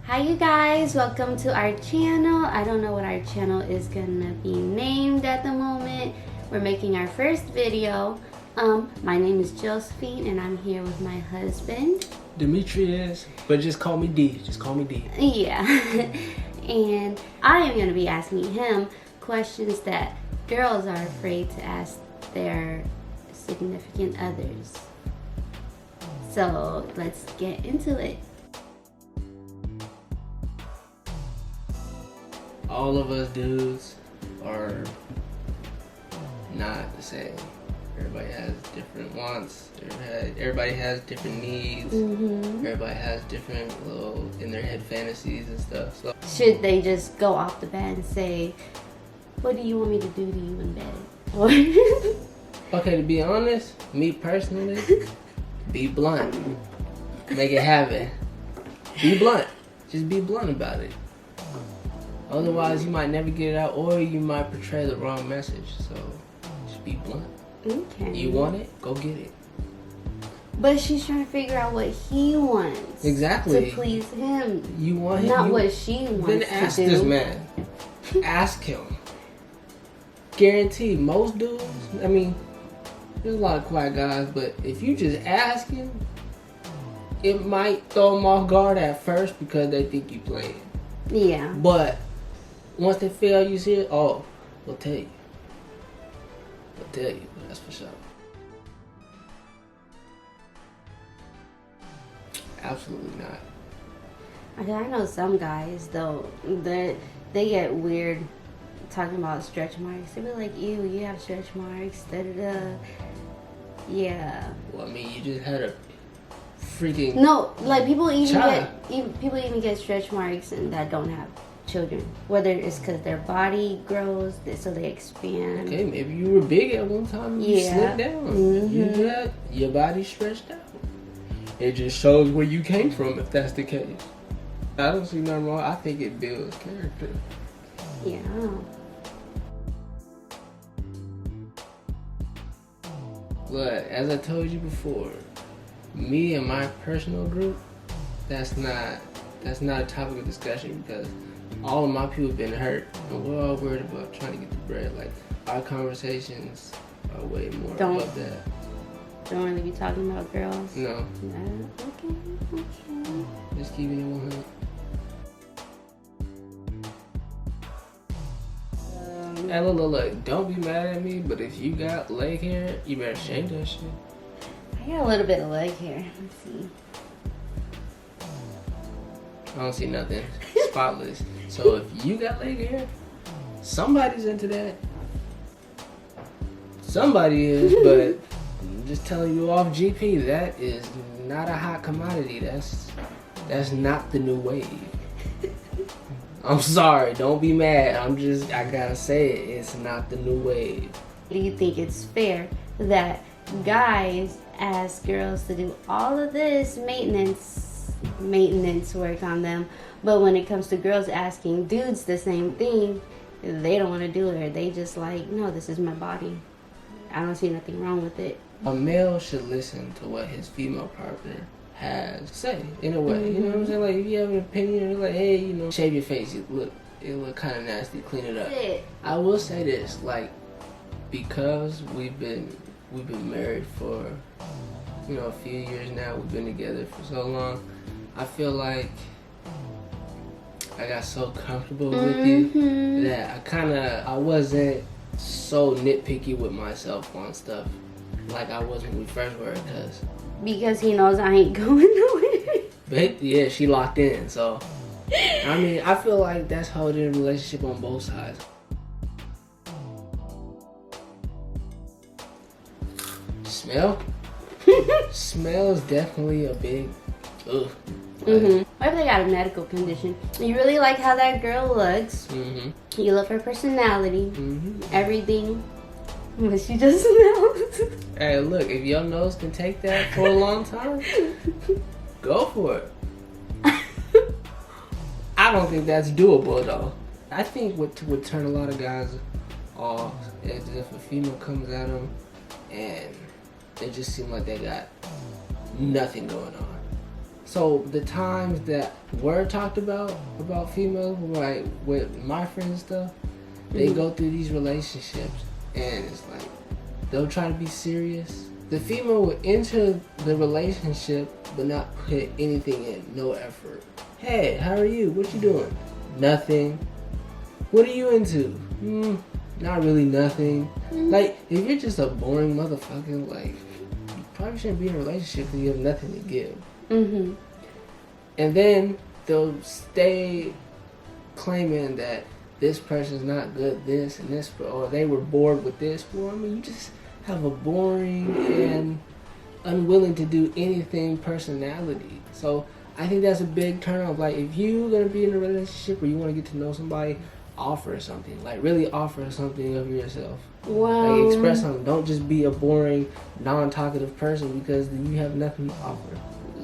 Hi you guys, welcome to our channel. I don't know what our channel is gonna be named at the moment. We're making our first video. My name is Josephine and I'm here with my husband. Demetrius, but just call me D. Just call me D. Yeah. And I am gonna be asking him questions that girls are afraid to ask their significant others. So let's get into it. All of us dudes are not the same. Everybody has different wants. Everybody has different needs. Everybody has different little in their head fantasies and stuff. So should they just go off the bat and say, "What do you want me to do to you in bed?" Or okay, to be honest, me personally, be blunt. Make it happen. Be blunt. Just be blunt about it. Otherwise, you might never get it out, or you might portray the wrong message. So, just be blunt. Okay. You want it? Go get it. But she's trying to figure out what he wants. Exactly. To please him. You want him? Not what she wants to do. Then ask this man. Ask him. Guaranteed, most dudes, I mean, there's a lot of quiet guys, but if you just ask him, it might throw them off guard at first because they think you playing. Yeah. But once they feel you see it, oh, we'll tell you. We'll tell you, that's for sure. Absolutely not. Okay, I know some guys though that they get weird talking about stretch marks. They be like, "Ew, you have stretch marks." Da da da. Yeah. Well, I mean, you just had a freaking no, like people even child. people even get stretch marks and that don't have children. Whether it's because their body grows, so they expand. Okay, maybe you were big at one time and you slipped down. You got your body stretched out. It just shows where you came from if that's the case. I don't see nothing wrong. I think it builds character. Yeah. But as I told you before, me and my personal group, that's not a topic of discussion because all of my people have been hurt and we're all worried about trying to get the bread. Like our conversations are way more about that. Don't really be talking about girls. No. No. Okay. Just keeping it 100. Hey, look, don't be mad at me, but if you got leg hair, you better shave that shit. I got a little bit of leg hair. Let's see. I don't see nothing. Spotless. So if you got leg hair, somebody's into that. Somebody is, but I'm just telling you off GP, that is not a hot commodity. That's not the new wave. I'm sorry, don't be mad. I gotta say it. It's not the new wave. Do you think it's fair that guys ask girls to do all of this maintenance work on them, but when it comes to girls asking dudes the same thing, they don't want to do it, or they just like, no, this is my body. I don't see nothing wrong with it. A male should listen to what his female partner has to say, in a way. You know what I'm saying? Like, if you have an opinion, you're like, hey, shave your face. It look kind of nasty. Clean it up. I will say this, like, because we've been married for, a few years now. We've been together for so long. I feel like I got so comfortable with you that I wasn't so nitpicky with myself on stuff like I was when we first were, because he knows I ain't going nowhere. But yeah, she locked in, so I mean, I feel like that's holding a relationship on both sides. Smell? Smell is definitely a big ugh. What if they got a medical condition? You really like how that girl looks. You love her personality, everything, but she just smells. Hey, look, if your nose can take that for a long time, go for it. I don't think that's doable though. I think what would turn a lot of guys off is if a female comes at them and they just seem like they got nothing going on. So the times that were talked about females, like with my friends and stuff, they go through these relationships, and it's like they'll try to be serious. The female will enter the relationship but not put anything in, no effort. Hey, how are you? What you doing? Nothing. What are you into? Not really nothing. Like, if you're just a boring motherfucker, like, you probably shouldn't be in a relationship because you have nothing to give. And then they'll stay claiming that this person's not good, this and this, or they were bored with this. Well, I mean, you just have a boring and unwilling to do anything personality. So I think that's a big turn off. Like, if you're gonna be in a relationship or you want to get to know somebody, offer something. Like, really offer something of yourself. Wow. Like, express something. Don't just be a boring, non-talkative person because you have nothing to offer.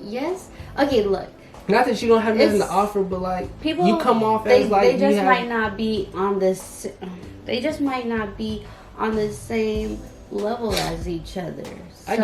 Yes. Okay, look. Not that you don't have nothing to offer, but like, people, you come off as like they just might not be on this. They just might not be on the same level as each other. So I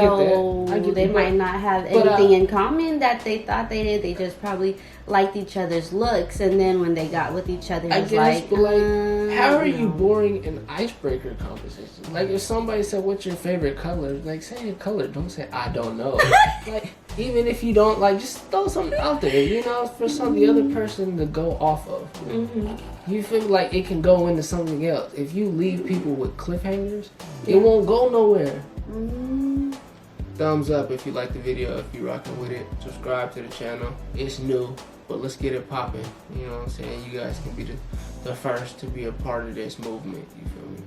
get that. They might not have anything in common that they thought they did. They just probably liked each other's looks, and then when they got with each other, it's like, but like, how are you boring an icebreaker conversation? Like, if somebody said, "What's your favorite color?" Like, say a color. Don't say, "I don't know." Like, even if you don't, like, just throw something out there, you know, for the other person to go off of. You feel like it can go into something else. If you leave people with cliffhangers, it won't go nowhere. Thumbs up if you like the video, if you're rocking with it. Subscribe to the channel. It's new, but let's get it popping. You know what I'm saying? You guys can be the first to be a part of this movement. You feel me?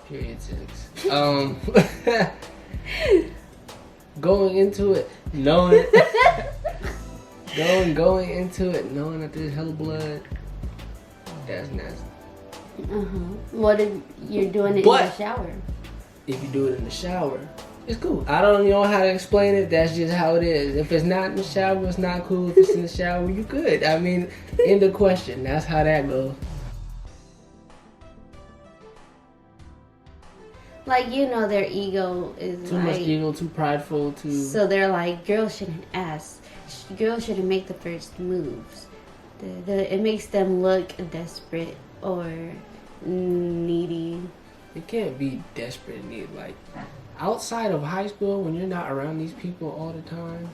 Period 6. Going into it, knowing going into it, knowing that there's hella blood, that's nasty. What if you're doing it in the shower? If you do it in the shower, it's cool. I don't know how to explain it. That's just how it is. If it's not in the shower, it's not cool. If it's in the shower, you good. I mean, end of question. That's how that goes. Like, you know, their ego is too much ego, too prideful, too. So they're like, girls shouldn't ask. Girls shouldn't make the first moves. It makes them look desperate or needy. It can't be desperate and needy. Like, outside of high school, when you're not around these people all the time,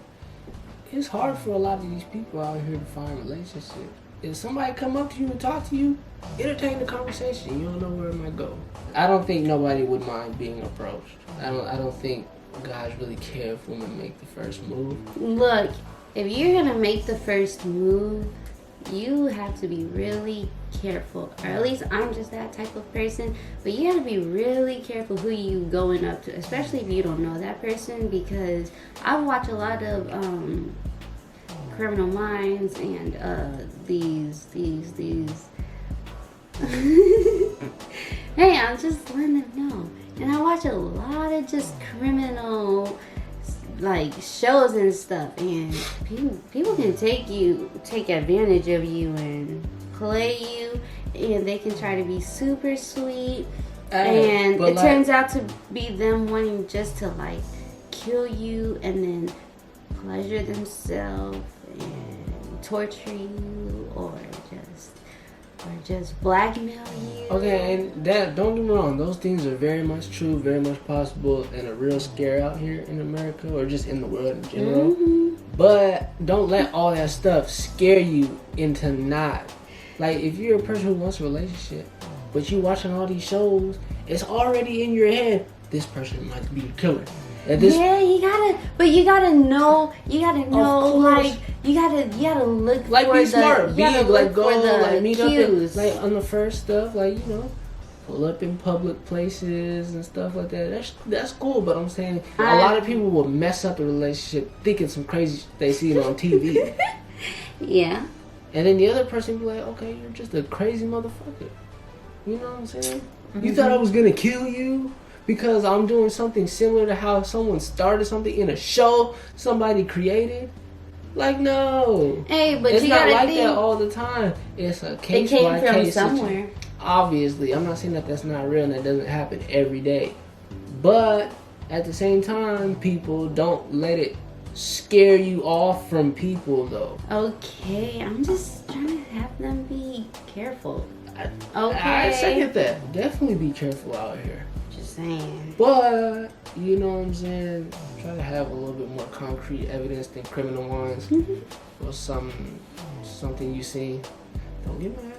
it's hard for a lot of these people out here to find relationships. If somebody come up to you and talk to you, entertain the conversation. You don't know where it might go. I don't think nobody would mind being approached. I don't think guys really care if women make the first move. Look, if you're gonna make the first move, you have to be really careful. Or at least I'm just that type of person. But you have to be really careful who you going up to, especially if you don't know that person, because I watch a lot of Criminal Minds and these hey, I'm just letting them know. And I watch a lot of just criminal like shows and stuff, and people can take advantage of you and play you, and they can try to be super sweet, and it turns out to be them wanting just to like kill you and then pleasure themselves and torture you or just blackmail you. Okay, and that, don't get me wrong, those things are very much true, very much possible, and a real scare out here in America or just in the world in general. But don't let all that stuff scare you into not. Like, if you're a person who wants a relationship, but you watching all these shows, it's already in your head, this person might be the killer. Yeah, you gotta know, like, you gotta look like, for be smart, the, be like, go, like, meet cues. up, like, on the first stuff, like, you know, pull up in public places and stuff like that. That's cool, but I'm saying a lot of people will mess up a relationship thinking some crazy shit they see on TV. Yeah. And then the other person be like, okay, you're just a crazy motherfucker. You know what I'm saying? You thought I was gonna kill you because I'm doing something similar to how someone started something in a show somebody created? Like, no. Hey, but it's you not gotta like think, that all the time. It's a case it came by from case somewhere. obviously, I'm not saying that that's not real and that doesn't happen every day. But at the same time, people, don't let it scare you off from people, though. Okay, I'm just trying to have them be careful. Okay. I second that. Definitely be careful out here. Just saying. But, you know what I'm saying? Try to have a little bit more concrete evidence than Criminal Minds. Or something you seen. Don't get mad.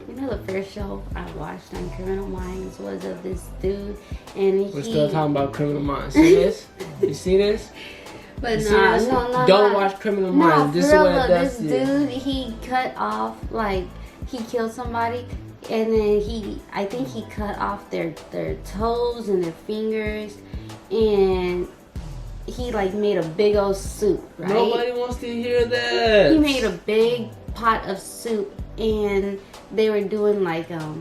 You know, the first show I watched on Criminal Minds was of this dude, and We're still talking about Criminal Minds. See this? You see this? But you no. Don't watch Criminal Minds. This is what it does to you. This dude, he cut off, like, he killed somebody, and then I think he cut off their toes and their fingers, and he, like, made a big old soup, right? Nobody wants to hear that. He made a big pot of soup, and they were doing, like a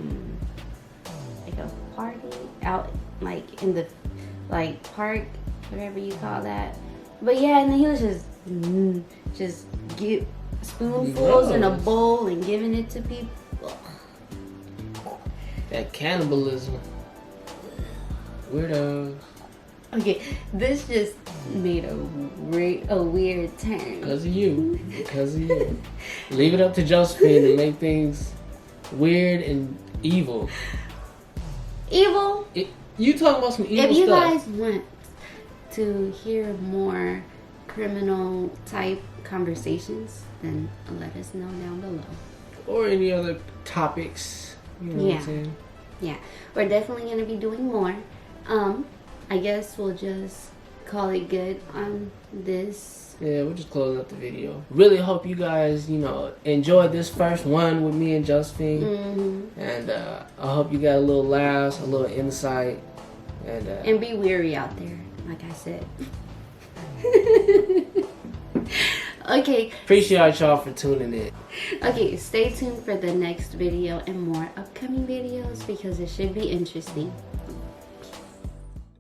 party out, like, in the, like, park, whatever you call that. But yeah, and then he was just get spoonfuls in a bowl and giving it to people. That cannibalism. Weirdos. Okay, this just made a weird turn. Because of you. Leave it up to Josephine to make things weird and evil. Evil? You talking about some evil stuff. If you guys want to hear more criminal type conversations, then let us know down below. Or any other topics. You know what I'm saying? Yeah. We're definitely going to be doing more. I guess we'll just call it good on this. Yeah, we'll just close up the video. Really hope you guys, enjoyed this first one with me and Josephine. And I hope you got a little laughs, a little insight. And be weary out there, like I said. Okay. Appreciate y'all for tuning in. Okay, stay tuned for the next video and more upcoming videos because it should be interesting.